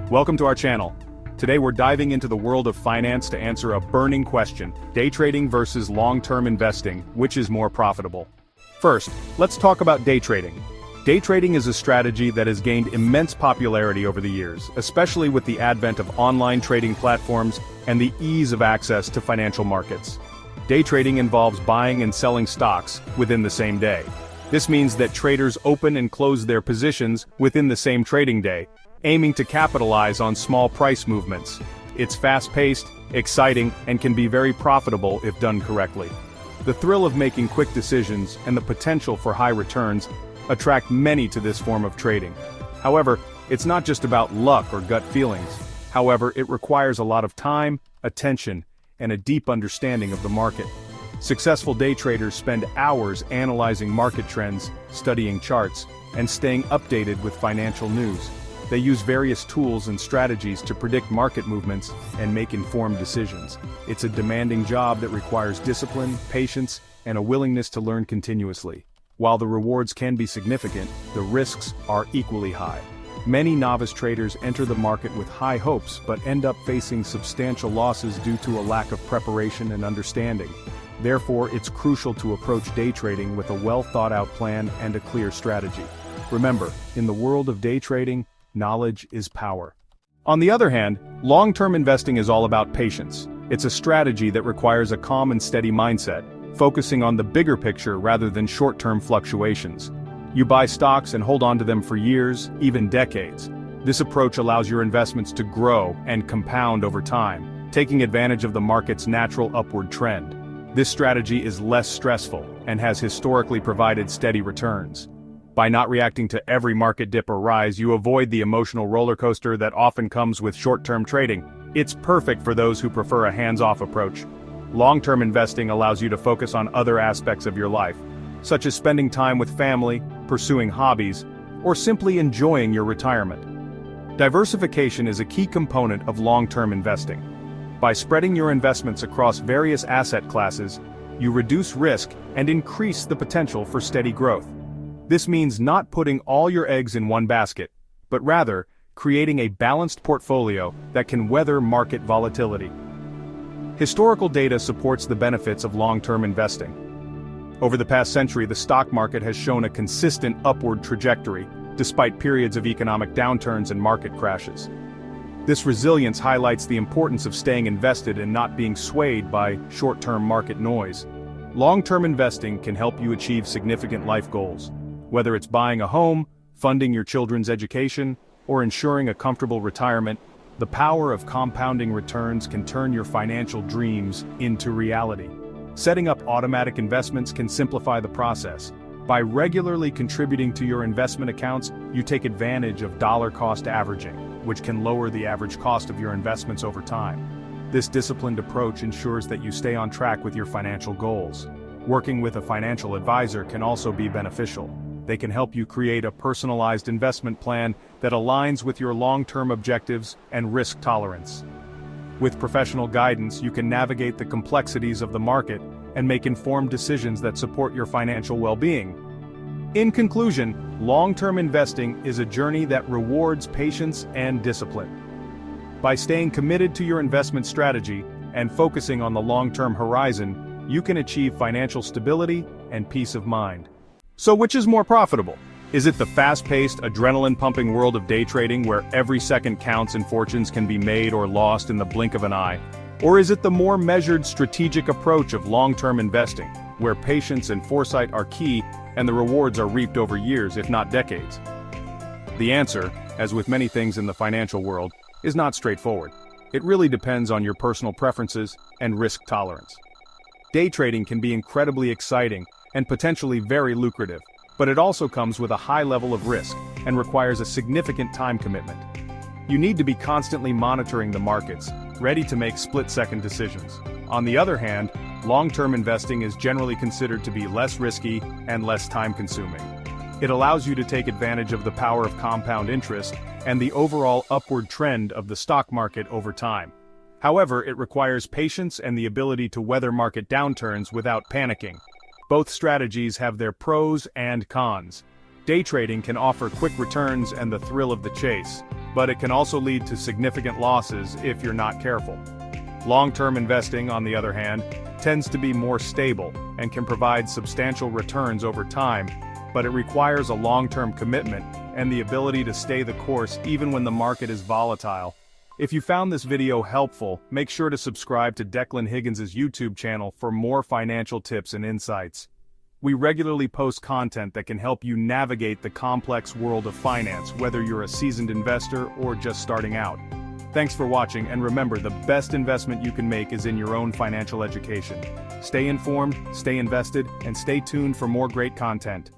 Welcome to our channel. Today we're diving into the world of finance to answer a burning question: day trading versus long-term investing, which is more profitable? First, let's talk about day trading. Day trading is a strategy that has gained immense popularity over the years, especially with the advent of online trading platforms and the ease of access to financial markets. Day trading involves buying and selling stocks within the same day. This means that traders open and close their positions within the same trading day, aiming to capitalize on small price movements. It's fast-paced, exciting, and can be very profitable if done correctly. The thrill of making quick decisions and the potential for high returns attract many to this form of trading. However, it's not just about luck or gut feelings. However, it requires a lot of time, attention, and a deep understanding of the market. Successful day traders spend hours analyzing market trends, studying charts, and staying updated with financial news. They use various tools and strategies to predict market movements and make informed decisions. It's a demanding job that requires discipline, patience, and a willingness to learn continuously. While the rewards can be significant, the risks are equally high. Many novice traders enter the market with high hopes but end up facing substantial losses due to a lack of preparation and understanding. Therefore, it's crucial to approach day trading with a well-thought-out plan and a clear strategy. Remember, in the world of day trading, knowledge is power. On the other hand, long-term investing is all about patience. It's a strategy that requires a calm and steady mindset, focusing on the bigger picture rather than short-term fluctuations. You buy stocks and hold on to them for years, even decades. This approach allows your investments to grow and compound over time, taking advantage of the market's natural upward trend. This strategy is less stressful and has historically provided steady returns. By not reacting to every market dip or rise, you avoid the emotional roller coaster that often comes with short-term trading. It's perfect for those who prefer a hands-off approach. Long-term investing allows you to focus on other aspects of your life, such as spending time with family, pursuing hobbies, or simply enjoying your retirement. Diversification is a key component of long-term investing. By spreading your investments across various asset classes, you reduce risk and increase the potential for steady growth. This means not putting all your eggs in one basket, but rather, creating a balanced portfolio that can weather market volatility. Historical data supports the benefits of long-term investing. Over the past century, the stock market has shown a consistent upward trajectory, despite periods of economic downturns and market crashes. This resilience highlights the importance of staying invested and not being swayed by short-term market noise. Long-term investing can help you achieve significant life goals. Whether it's buying a home, funding your children's education, or ensuring a comfortable retirement, the power of compounding returns can turn your financial dreams into reality. Setting up automatic investments can simplify the process. By regularly contributing to your investment accounts, you take advantage of dollar-cost averaging, which can lower the average cost of your investments over time. This disciplined approach ensures that you stay on track with your financial goals. Working with a financial advisor can also be beneficial. They can help you create a personalized investment plan that aligns with your long-term objectives and risk tolerance. With professional guidance, you can navigate the complexities of the market and make informed decisions that support your financial well-being. In conclusion, long-term investing is a journey that rewards patience and discipline. By staying committed to your investment strategy and focusing on the long-term horizon, you can achieve financial stability and peace of mind. So which is more profitable? Is it the fast-paced, adrenaline-pumping world of day trading where every second counts and fortunes can be made or lost in the blink of an eye? Or is it the more measured, strategic approach of long-term investing, where patience and foresight are key and the rewards are reaped over years, if not decades? The answer, as with many things in the financial world, is not straightforward. It really depends on your personal preferences and risk tolerance. Day trading can be incredibly exciting and potentially very lucrative, but it also comes with a high level of risk and requires a significant time commitment. You need to be constantly monitoring the markets, ready to make split-second decisions. On the other hand, long-term investing is generally considered to be less risky and less time-consuming. It allows you to take advantage of the power of compound interest and the overall upward trend of the stock market over time. However, it requires patience and the ability to weather market downturns without panicking. Both strategies have their pros and cons. Day trading can offer quick returns and the thrill of the chase, but it can also lead to significant losses if you're not careful. Long-term investing, on the other hand, tends to be more stable and can provide substantial returns over time, but it requires a long-term commitment and the ability to stay the course even when the market is volatile. If you found this video helpful, make sure to subscribe to Declan Higgins's YouTube channel for more financial tips and insights. We regularly post content that can help you navigate the complex world of finance, whether you're a seasoned investor or just starting out. Thanks for watching, and remember, the best investment you can make is in your own financial education. Stay informed, stay invested, and stay tuned for more great content.